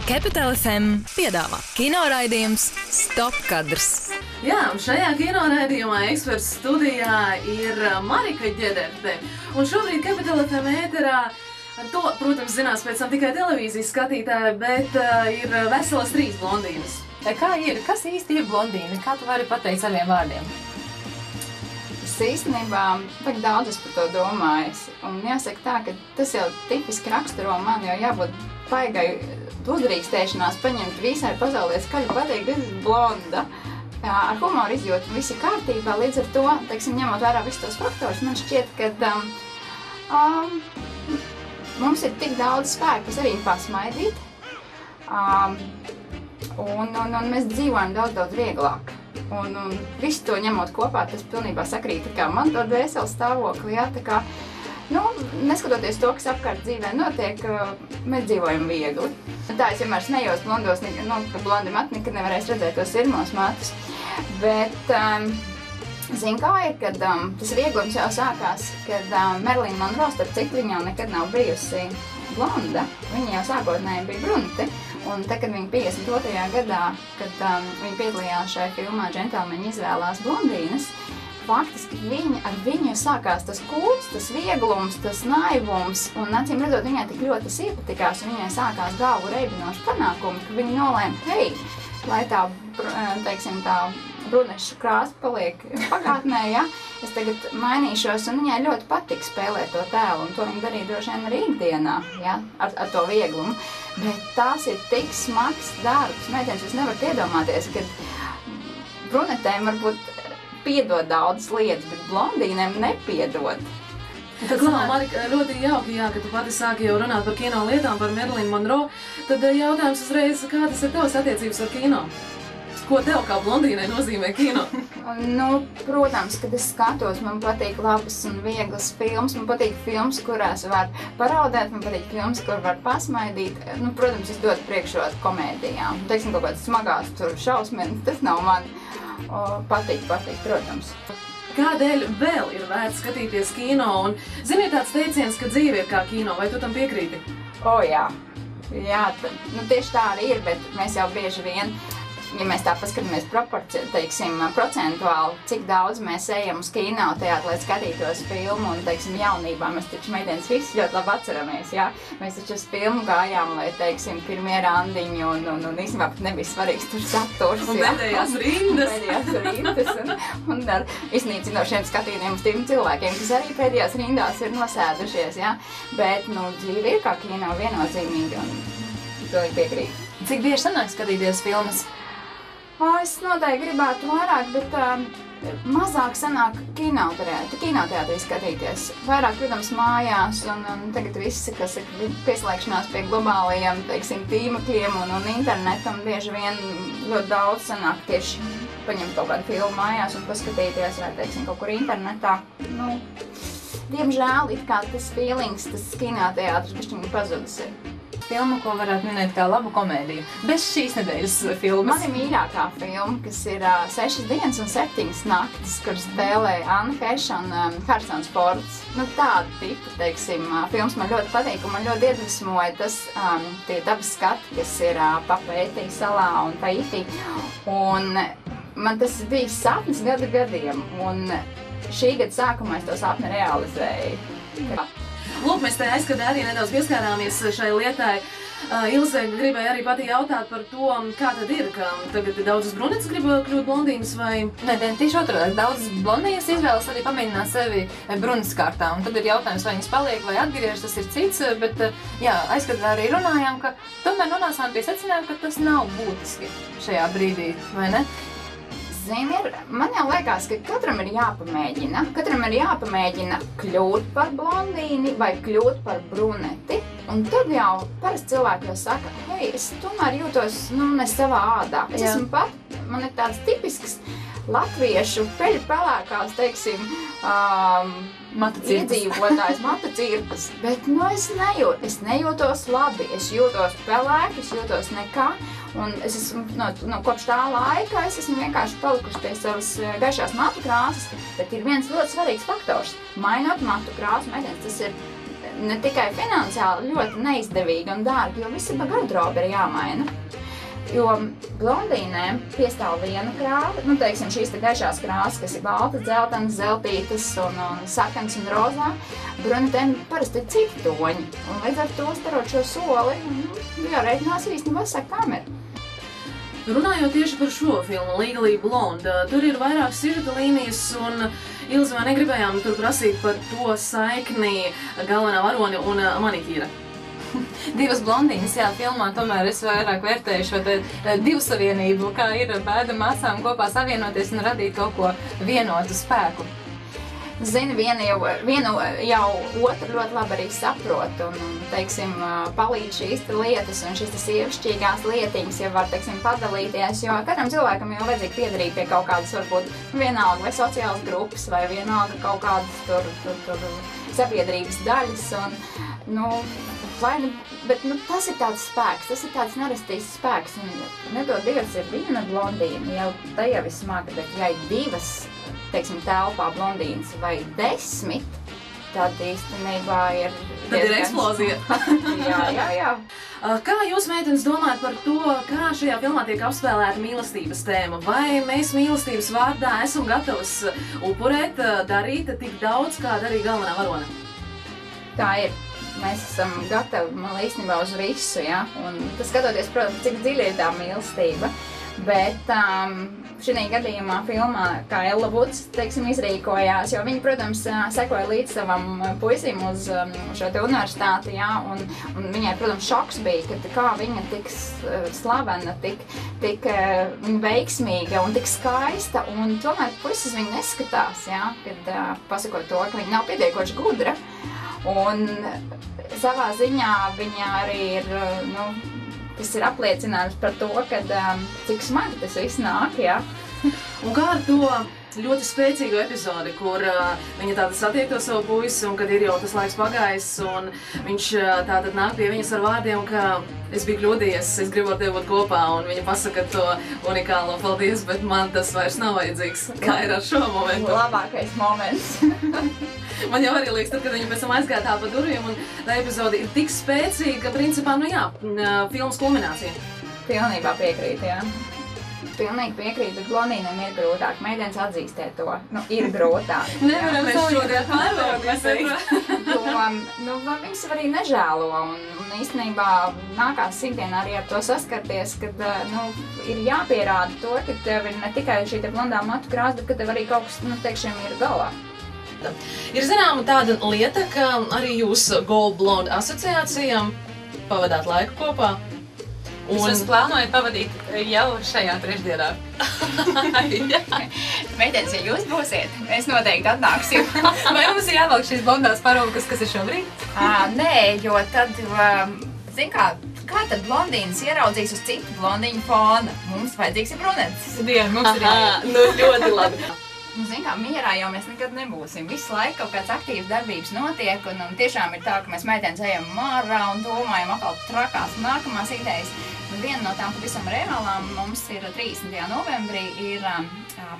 Capital FM piedāvā kinoraidījums Stop kadrs. Jā, un šajā kinoraidījumā eksperts studijā ir Marika Ģederte. Un šobrīd Capital FM ēterā, to, protams, zinās pēc tam tikai televīzijas skatītāji, bet ir veselas 3 blondīnas. Kā ir? Kas īsti ir blondīne? Kā tu vari pateikt saviem vārdiem? Es īstenībā tak daudz es par to domājis. Un jāsaka tā, ka tas jau tipiski raksturo man, jo jābūt paigai uzdrīkstēšanās paņemt visai pasaulē skaļi pateikt, ka es esmu blonda. Ar humoru izjūtu visi kārtībā, līdz ar to, teiksim, ņemot vērā visus tos faktorus, man šķiet, ka mums ir tik daudz spēku sevi pasmaidīt, un mēs dzīvojam daudz vieglāk. Un visu to ņemot kopā, tas pilnībā sakrīt, kā man to dvēseles stāvokli, jā, tā kā, neskatoties to, kas apkārt dzīvē notiek, mēs dzīvojam viegli. Tā es vienmēr smējos blondos, ka blondi mati nekad nevarēs redzēt tos sirmos matus. Bet, zin kā ir, kad tas vieglums jau sākās, kad Marilyn Monroe, starp citu, viņa jau nekad nav bijusi blonda. Viņa jau sākotnēji bija brunete. Un tad, kad viņa 52. gadā, kad viņa piedalījās šajā filmā Džentelmeņi izvēlās blondīnes, faktiski ar viņu sākās tas kults, tas vieglums, tas naivums, un acīm redzot, viņai tik ļoti tas iepatikās, un viņai sākās galvu reibinoši panākumi, ka viņa nolēma, hei, lai tā, teiksim, tā brunešu krāsa paliek pagātnē, ja, es tagad mainīšos, un viņai ļoti patīk spēlēt to tēlu, un to viņa darīja droši vien arī ikdienā, ja, ar to vieglumu. Bet tās ir tik smags darbs, meitenes, jūs nevarat iedomāties, ka brunetēm varbūt piedod daudzas lietas, bet blondīnēm nepiedod. Tad, Marika, ļoti jauki, jā, ka tu pati sāki jau runāt par kino lietām, par Marilyn Monroe. Tad jautājums uzreiz, kādas ir tavas attiecības ar kino? Ko tev kā blondīnei nozīmē kino? Protams, kad es skatos, man patīk labas un vieglas filmas, man patīk filmas, kurās var paraudēt, man patīk filmas, kur var pasmaidīt. Protams, es dotu priekšrotu komēdijām. Teiksim, kaut kāds smagās tur šausmenis, tas nav man. Patīk, protams. Kādēļ vēl ir vērts skatīties kino? Un, zini, tāds teiciens, ka dzīve ir kā kino, vai tu tam piekrīti? Jā. Jā, tieši tā arī ir, bet mēs jau bieži vien, ja mēs tā paskatāmies procentuāli, cik daudz mēs ejam uz kinoteātri, lai skatītos filmu, un, teiksim, jaunībā mēs taču meitenes visi ļoti labi atceramies, jā. Mēs taču uz filmu gājām, lai, teiksim, pirmie randiņi, un īstenībā pat nebija svarīgs tur saturs, un pēdējās rindas. Un ar iznīcinošiem skatījumiem uz tiem cilvēkiem, kas arī pēdējās rindās ir nosēdušies, jā. Bet, dzīve ir kā kino viennozīmīgi, un to ir piekrīt. Cik bieži sanāk skatīties filmas? Es noteikti gribētu vairāk, bet mazāk sanāk kinoteātrī skatīties. Vairāk, protams, mājās, un tagad visi, kas ir pieslēgšanās pie globālajiem, teiksim, tīmekļiem un internetam, bieži vien ļoti daudz sanāk tieši paņemt kaut kādu filmu mājās un paskatīties, vai, teiksim, kaut kur internetā. Diemžēl, it kā tas feelings, tas kinoteātris bišķiņi pazudis ir. Filmu, ko varētu minēt kā labu komēdiju. Bez šīs nedēļas filmas. Man ir mīļākā filma, kas ir 6 dienas un 7 naktis, kuras spēlē Anna Heša un Harrisons Fords. Tāda tipa, teiksim, filmas man ļoti patīk, un man ļoti iedvesmoja tas tie dabas skati, kas ir Papeitī salā un Taitī. Un man tas bija sapnis gadiem, un šī gada sākumā es to sapni realizēju. Lūk, mēs te aizkadē arī nedaudz pieskārāmies šai lietai. Ilze gribēja arī pati jautāt par to, kā tad ir, ka tagad daudzas brunetes grib kļūt blondīnas vai... Nē, tieši otrādi. Daudzas blondīnas izvēlas arī pamēģināt sevi brunetes kārtā. Un tad ir jautājums, vai viņas paliek vai atgriežas, tas ir cits. Bet, jā, aizkadē arī runājām, ka tomēr nonācām pie secinājuma, ka tas nav būtiski šajā brīdī, vai ne? Zini, man jau liekas, ka katram ir jāpamēģina. Katram ir jāpamēģina kļūt par blondīni vai kļūt par bruneti. Un tad jau parasti cilvēki jau saka, hei, es tomēr jūtos, ne savā ādā. Es esmu pat, man ir tāds tipisks latviešu peļpelēkās, teiksim, iedzīvotājs, matu cirkas. Bet, es nejūtos labi, es jūtos pelēki, es jūtos nekā. Un es esmu, kopš tā laika es esmu vienkārši palikuši pie savas gaišās matu krāsas, bet ir viens ļoti svarīgs faktors. Mainot matu krāsu, meitenes, tas ir ne tikai finansiāli ļoti neizdevīgi un dārgi, jo visa garderoba ir jāmaina. Jo blondīnēm piestāv viena krāva, nu, teiksim, šīs te gaišās krāsas, kas ir baltas, dzeltenas, zeltītas un sarkanas un rozā, brunetēm parasti ir citi toņi. Un līdz ar to, starot šo soli, jāreikinās īstenībā saka kamera. Runājot tieši par šo filmu, Legally Blonde, tur ir vairāk sižeta līnijas un Ilze, vai negribējām tur prasīt par to saikni galvenā varoni un manikīra? Divas blondīnas, jā, filmā tomēr es vairāk vērtēju šo divu savienību, kā ir bēda māsām kopā savienoties un radīt kaut ko vienotu spēku. Zini, vienu jau otru ļoti labi arī saprot un, teiksim, palīdz šīs lietas un šīs sievišķīgās lietiņas, ja var, teiksim, padalīties, jo katram cilvēkam jau vajadzīgi piedarīt pie kaut kādas, varbūt, vienalga vai sociālas grupas vai vienalga kaut kādas tur sabiedrības daļas un, nu, bet nu, tas ir tāds spēks, tas ir tāds nerastīgs spēks un nedod Dievs ir viena blondīna, jau tā jau ir smaga, bet ja ir divas, teiksim, telpā blondīnas vai 10, tad īstenībā ir... Tad ir eksplozija. jā. Kā jūs, meitenes, domājat par to, kā šajā filmā tiek apspēlēta mīlestības tēma? Vai mēs mīlestības vārdā esam gatavas upurēt, darīt tik daudz, kā darīja galvenā varone? Tā ir. Mēs esam gatavi, man īstenībā, uz visu, ja? Un tas skatoties, protams, cik dziļi ir tā mīlestība. Bet šī gadījumā filmā, kā Ella Woods, teiksim, izrīkojās, jo viņa, protams, sekoja līdz savam puisim uz šo te universitāti, jā, un viņai, protams, šoks bija, ka kā viņa tik slavena, tik veiksmīga un tik skaista, un tomēr puisis viņa neskatās, jā, kad pasakot to, ka viņa nav pietiekoši gudra, un savā ziņā viņa arī ir, nu, tas ir apliecinājums par to, ka cik smagi tas viss nāk, jā. Un kā ar to ļoti spēcīgu epizodi, kur viņa tātad satiek to savu puisi un kad ir jau tas laiks pagājis un viņš tātad nāk pie viņas ar vārdiem, ka es biju kļūdījies, es gribu ar tevi būt kopā un viņa pasaka to unikālo paldies, bet man tas vairs nav vajadzīgs. Kā ir ar šo momentu? Labākais moments. Man jau arī liekas, tad, kad viņa pēc tam aizgāja tā pa durvīm un tā epizode ir tik spēcīga, ka principā, nu jā, filmas kulminācija. Pilnībā piekrīt, jā. Pilnīgi piekrīt, bet blondīnēm ir grūtāk. Meitenes atzīstē to. Nu, ir grūtāk. Nevaram mēs šodien pārlūk. Nu, viņas arī nežēlo un īstenībā nākās ikdienā arī ar to saskarties, kad, nu, ir jāpierāda to, ka tev ir ne tikai šī te blondā matu krāsa, bet ka tev arī kaut kas, nu, teikšiem, ir galā. Ir zināma tāda lieta, ka arī jūs Gold Blonde asociācijām pavadāt laiku kopā. Es plānoju pavadīt jau šajā trešdienā. Meitenes, ja jūs būsiet, es noteikti atnāksim. Vai mums ir jāvelk šīs blondās parūkas, kas ir šobrīd? Nē, jo tad, zin kā tad blondīnas ieraudzīs uz citu blondīņu fona? Mums vajadzīgs ir brunetes. Mums ir jāiet. Nu, ļoti labi. Nu, zin kā, mierā jau mēs nekad nebūsim. Visu laiku kaut kāds aktīvs darbības notiek, un tiešām ir tā, ka mēs meitenes ejam mārā un domājam atkal trakās nākamās idejas. Un viena no tām pavisam reālām mums ir 30. novembrī ir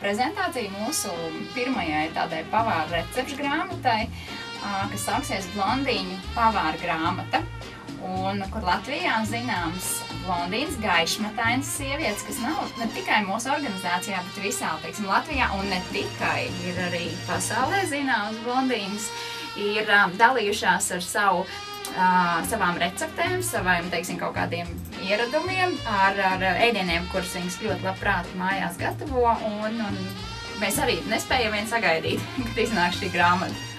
prezentācija mūsu pirmajai tādai pavāra recepšu grāmatai, kas sāksies Blondīņu pavāra grāmata. Un kur Latvijā zināms blondīnas, gaišmatainas sievietes, kas nav ne tikai mūsu organizācijā, bet visā, teiksim, Latvijā, un ne tikai ir arī pasaulē zināmas blondīnas, ir dalījušās ar savām receptēm, saviem, teiksim, kaut kādiem ieradumiem, ar ēdieniem, kurus viņas ļoti labprāt mājās gatavo, un mēs arī nespējam vien sagaidīt, kad iznāk šī grāmata.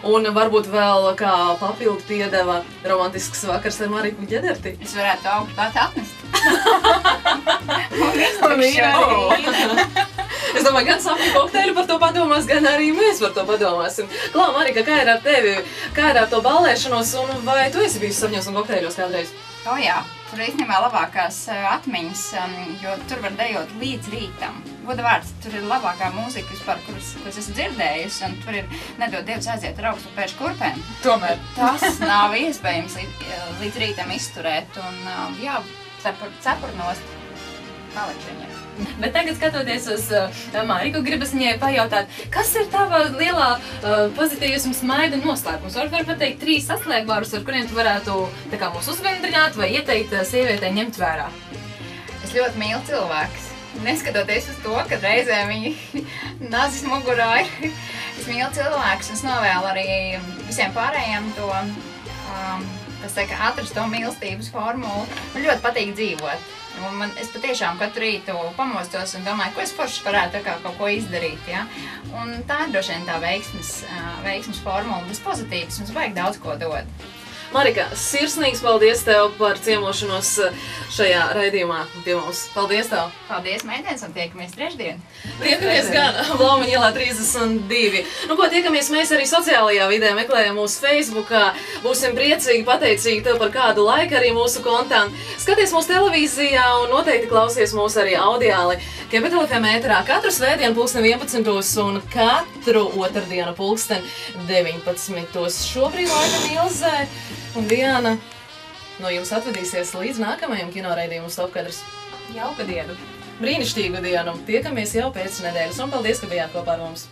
Un varbūt vēl kā papildu piedeva romantisks vakars ar Mariku Ģederti. Es varētu augstāt atnest. Es domāju, gan sapņu kokteļu par to padomās, gan arī mēs par to padomāsim. Klau, Marika, kā ir ar tevi? Kā ir ar to ballēšanos un vai tu esi bijusi sapņos un kokteļos kādreiz? O jā, tur ir īstenībā labākās atmiņas, jo tur var dejot līdz rītam. Goda vārds, tur ir labākā mūzika vispār, kuras esmu dzirdējusi, un tur ir nedod Dievs aiziet ar augstu pēšu kurpēm. Tomēr. Tas nav iespējams līdz rītam izturēt, un jā, cepur nost. palikt viņiem. Bet tagad, skatoties uz Mariku, gribas viņai pajautāt, kas ir tava lielā pozitīvisma smaida noslēpums? Varbūt pateikt 3 saslēgvārdus, ar kuriem tu varētu tā kā mūs uzvendrināt vai ieteikt sievietei ņemt vērā? Es ļoti mīlu cilvēkus. Neskatoties uz to, ka reizēm viņi nazis mugurā ir. Es mīlu cilvēkus un es novēlu arī visiem pārējiem to, atrast to mīlestības formulu. Man ļoti patīk dzīvot. Un es patiešām katru rītu pamostos un domāju, ko es forši varētu kaut ko izdarīt. Ja? Un tā ir droši vien tā veiksmes formula, tas pozitīvs mums vajag daudz ko dot. Marika, sirsnīgs paldies tev par ciemošanos šajā raidījumā pie mums. Paldies tev! Paldies, meitenes, un tiekamies trešdien! Tiekamies gan Blaumaņa ielā 32. Nu ko, tiekamies mēs arī sociālajā vidē, meklējam mūsu Facebookā. Būsim priecīgi, pateicīgi tev par kādu laiku arī mūsu kontā. Skaties mūsu televīzijā un noteikti klausies mūs arī audiāli. Capital FM ēterā katru svētdienu pulksten 11 un katru otrdienu pulksten 19. Šobrīd laikam Ilzē un Diana no jums atvedīsies līdz nākamajam kinoraidījumu Stopkadrs. Jauka dienu! Brīnišķīgu dienu! Tiekamies jau pēc nedēļas un paldies, ka bijāt kopā ar mums!